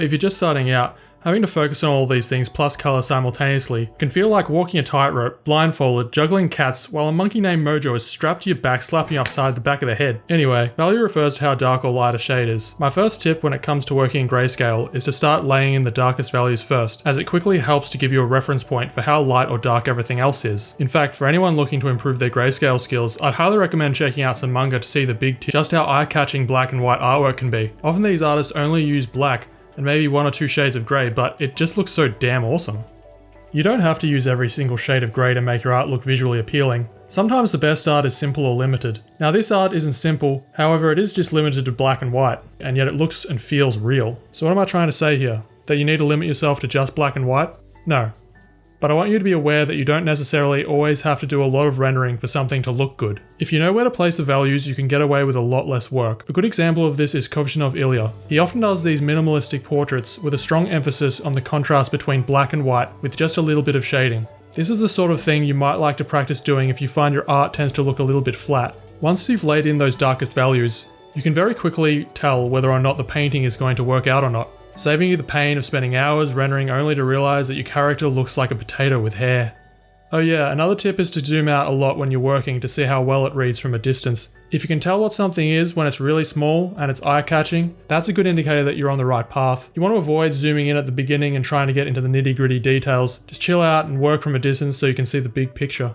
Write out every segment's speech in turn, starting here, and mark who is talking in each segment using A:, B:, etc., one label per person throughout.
A: If you're just starting out, having to focus on all these things plus colour simultaneously can feel like walking a tightrope, blindfolded, juggling cats while a monkey named Mojo is strapped to your back slapping you upside the back of the head. Anyway, value refers to how dark or light a shade is. My first tip when it comes to working in grayscale is to start laying in the darkest values first, as it quickly helps to give you a reference point for how light or dark everything else is. In fact, for anyone looking to improve their grayscale skills, I'd highly recommend checking out some manga to see the big tip just how eye-catching black and white artwork can be. Often these artists only use black, and maybe 1 or 2 shades of grey, but it just looks so damn awesome. You don't have to use every single shade of grey to make your art look visually appealing. Sometimes the best art is simple or limited. Now this art isn't simple, however it is just limited to black and white, and yet it looks and feels real. So what am I trying to say here? That you need to limit yourself to just black and white? No. But I want you to be aware that you don't necessarily always have to do a lot of rendering for something to look good. If you know where to place the values, you can get away with a lot less work. A good example of this is Kovshinov Ilya. He often does these minimalistic portraits with a strong emphasis on the contrast between black and white with just a little bit of shading. This is the sort of thing you might like to practice doing if you find your art tends to look a little bit flat. Once you've laid in those darkest values, you can very quickly tell whether or not the painting is going to work out or not, saving you the pain of spending hours rendering only to realize that your character looks like a potato with hair. Oh yeah, another tip is to zoom out a lot when you're working to see how well it reads from a distance. If you can tell what something is when it's really small and it's eye-catching, that's a good indicator that you're on the right path. You want to avoid zooming in at the beginning and trying to get into the nitty-gritty details. Just chill out and work from a distance so you can see the big picture.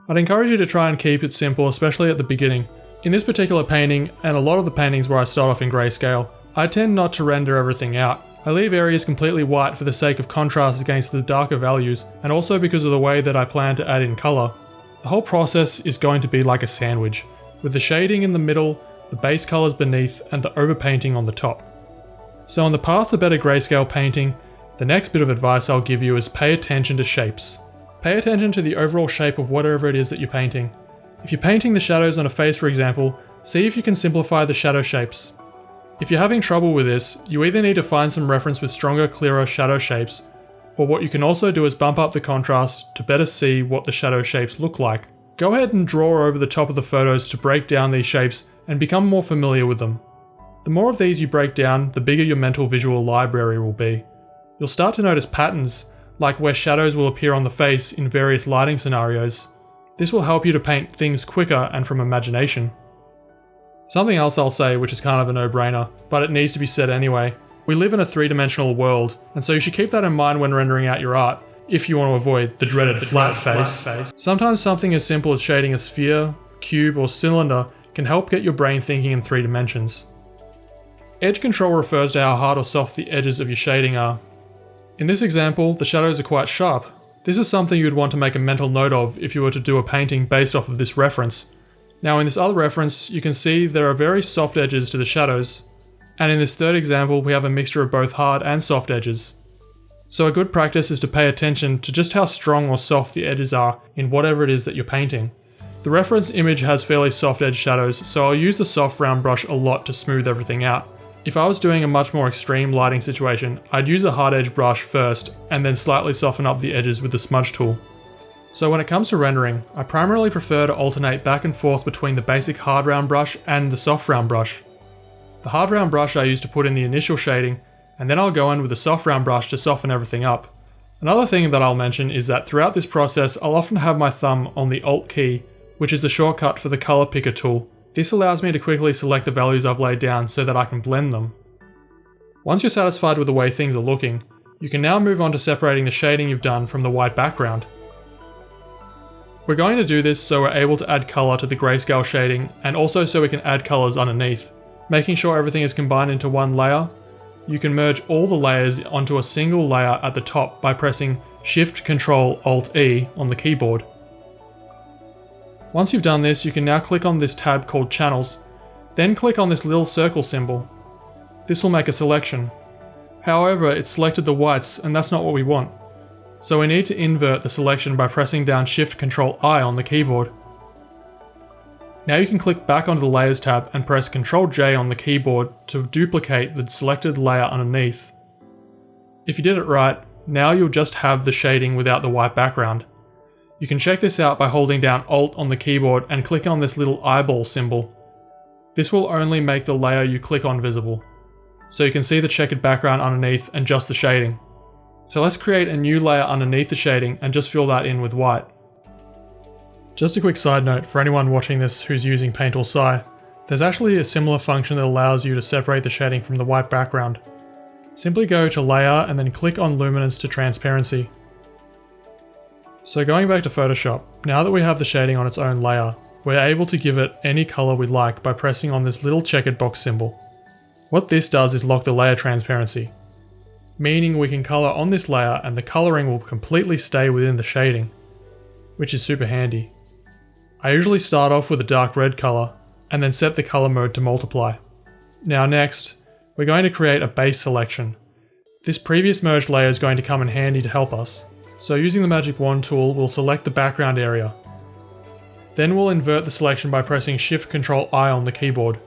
A: I'd encourage you to try and keep it simple, especially at the beginning. In this particular painting, and a lot of the paintings where I start off in grayscale, I tend not to render everything out. I leave areas completely white for the sake of contrast against the darker values, and also because of the way that I plan to add in colour. The whole process is going to be like a sandwich, with the shading in the middle, the base colours beneath, and the overpainting on the top. So on the path to better grayscale painting, the next bit of advice I'll give you is pay attention to shapes. Pay attention to the overall shape of whatever it is that you're painting. If you're painting the shadows on a face, for example, see if you can simplify the shadow shapes. If you're having trouble with this, you either need to find some reference with stronger, clearer shadow shapes, or what you can also do is bump up the contrast to better see what the shadow shapes look like. Go ahead and draw over the top of the photos to break down these shapes and become more familiar with them. The more of these you break down, the bigger your mental visual library will be. You'll start to notice patterns, like where shadows will appear on the face in various lighting scenarios. This will help you to paint things quicker and from imagination. Something else I'll say, which is kind of a no-brainer, but it needs to be said anyway. We live in a three-dimensional world, and so you should keep that in mind when rendering out your art, if you want to avoid the dreaded flat face. Sometimes something as simple as shading a sphere, cube, or cylinder can help get your brain thinking in 3 dimensions. Edge control refers to how hard or soft the edges of your shading are. In this example, the shadows are quite sharp. This is something you would want to make a mental note of if you were to do a painting based off of this reference. Now in this other reference, you can see there are very soft edges to the shadows, and in this third example we have a mixture of both hard and soft edges. So a good practice is to pay attention to just how strong or soft the edges are in whatever it is that you're painting. The reference image has fairly soft edge shadows, so I'll use the soft round brush a lot to smooth everything out. If I was doing a much more extreme lighting situation, I'd use a hard edge brush first, and then slightly soften up the edges with the smudge tool. So when it comes to rendering, I primarily prefer to alternate back and forth between the basic hard round brush and the soft round brush. The hard round brush I use to put in the initial shading, and then I'll go in with the soft round brush to soften everything up. Another thing that I'll mention is that throughout this process, I'll often have my thumb on the Alt key, which is the shortcut for the color picker tool. This allows me to quickly select the values I've laid down so that I can blend them. Once you're satisfied with the way things are looking, you can now move on to separating the shading you've done from the white background. We're going to do this so we're able to add colour to the grayscale shading, and also so we can add colours underneath. Making sure everything is combined into one layer, you can merge all the layers onto a single layer at the top by pressing Shift-Control-Alt-E on the keyboard. Once you've done this, you can now click on this tab called Channels, then click on this little circle symbol. This will make a selection. However, it's selected the whites, and that's not what we want. So we need to invert the selection by pressing down Shift-Control-I on the keyboard. Now you can click back onto the Layers tab and press Ctrl-J on the keyboard to duplicate the selected layer underneath. If you did it right, now you'll just have the shading without the white background. You can check this out by holding down Alt on the keyboard and clicking on this little eyeball symbol. This will only make the layer you click on visible. so you can see the checkered background underneath and just the shading. So let's create a new layer underneath the shading and just fill that in with white. Just a quick side note for anyone watching this who's using Paint or Sci, there's actually a similar function that allows you to separate the shading from the white background. Simply go to Layer and then click on Luminance to Transparency. So going back to Photoshop, now that we have the shading on its own layer, we're able to give it any color we like by pressing on this little checkered box symbol. What this does is lock the layer transparency, meaning we can color on this layer and the coloring will completely stay within the shading, which is super handy. I usually start off with a dark red color and then set the color mode to multiply. Now next, we're going to create a base selection. This previous merged layer is going to come in handy to help us. So using the magic wand tool, we'll select the background area. Then we'll invert the selection by pressing Shift-Control-I on the keyboard.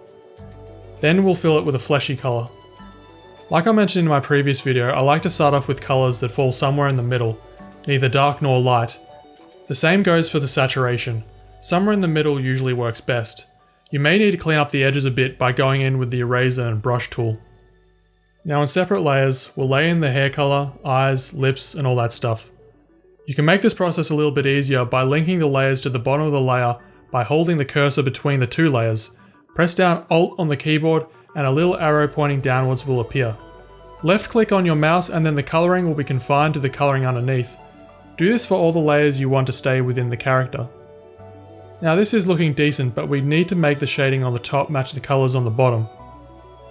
A: Then we'll fill it with a fleshy color. Like I mentioned in my previous video, I like to start off with colors that fall somewhere in the middle, neither dark nor light. The same goes for the saturation. Somewhere in the middle usually works best. You may need to clean up the edges a bit by going in with the eraser and brush tool. Now in separate layers, we'll lay in the hair color, eyes, lips, and all that stuff. You can make this process a little bit easier by linking the layers to the bottom of the layer by holding the cursor between the two layers. Press down Alt on the keyboard and a little arrow pointing downwards will appear. Left click on your mouse and then the coloring will be confined to the coloring underneath. Do this for all the layers you want to stay within the character. Now this is looking decent, but we need to make the shading on the top match the colors on the bottom.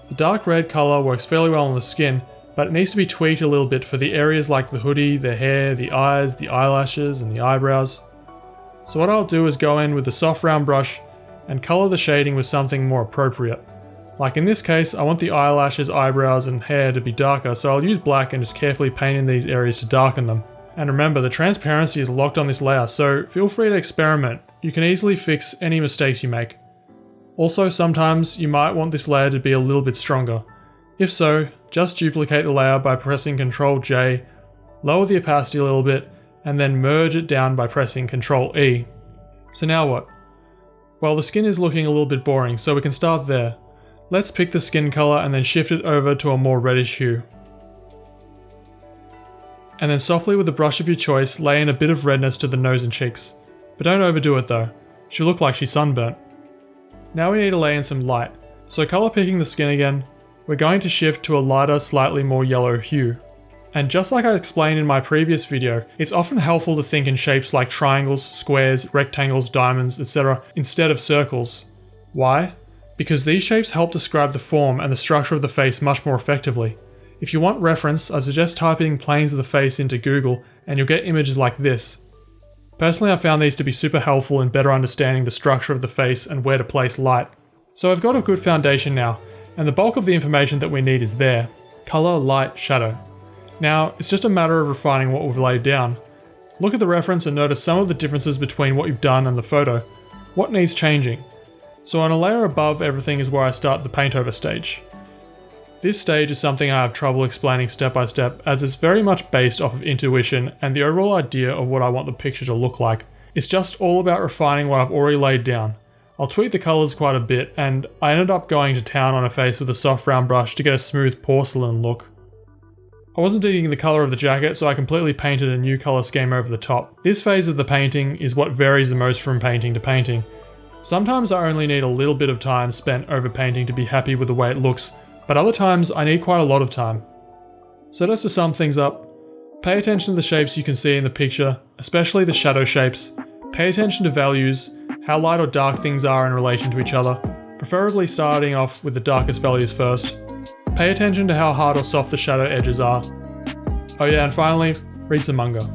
A: The dark red color works fairly well on the skin, but it needs to be tweaked a little bit for the areas like the hoodie, the hair, the eyes, the eyelashes, and the eyebrows. So what I'll do is go in with the soft round brush and color the shading with something more appropriate. Like in this case, I want the eyelashes, eyebrows, and hair to be darker, so I'll use black and just carefully paint in these areas to darken them. And remember, the transparency is locked on this layer, so feel free to experiment. You can easily fix any mistakes you make. Also, sometimes you might want this layer to be a little bit stronger. If so, just duplicate the layer by pressing Ctrl J, lower the opacity a little bit, and then merge it down by pressing Ctrl E. So now what? Well, the skin is looking a little bit boring, so we can start there. Let's pick the skin color and then shift it over to a more reddish hue. And then softly with a brush of your choice, lay in a bit of redness to the nose and cheeks. But don't overdo it though, she'll look like she's sunburnt. Now we need to lay in some light, so color picking the skin again, we're going to shift to a lighter, slightly more yellow hue. And just like I explained in my previous video, it's often helpful to think in shapes like triangles, squares, rectangles, diamonds, etc. instead of circles. Why? Because these shapes help describe the form and the structure of the face much more effectively. If you want reference, I suggest typing planes of the face into Google and you'll get images like this. Personally, I found these to be super helpful in better understanding the structure of the face and where to place light. So I've got a good foundation now, and the bulk of the information that we need is there. Color, light, shadow. Now, it's just a matter of refining what we've laid down. Look at the reference and notice some of the differences between what you've done and the photo. What needs changing? So on a layer above everything is where I start the paint over stage. This stage is something I have trouble explaining step by step, as it's very much based off of intuition and the overall idea of what I want the picture to look like. It's just all about refining what I've already laid down. I'll tweak the colours quite a bit, and I ended up going to town on a face with a soft round brush to get a smooth porcelain look. I wasn't digging the colour of the jacket, so I completely painted a new colour scheme over the top. This phase of the painting is what varies the most from painting to painting. Sometimes I only need a little bit of time spent over painting to be happy with the way it looks, but other times I need quite a lot of time. So just to sum things up, pay attention to the shapes you can see in the picture, especially the shadow shapes. Pay attention to values, how light or dark things are in relation to each other, preferably starting off with the darkest values first. Pay attention to how hard or soft the shadow edges are. Oh yeah, and finally, read some manga.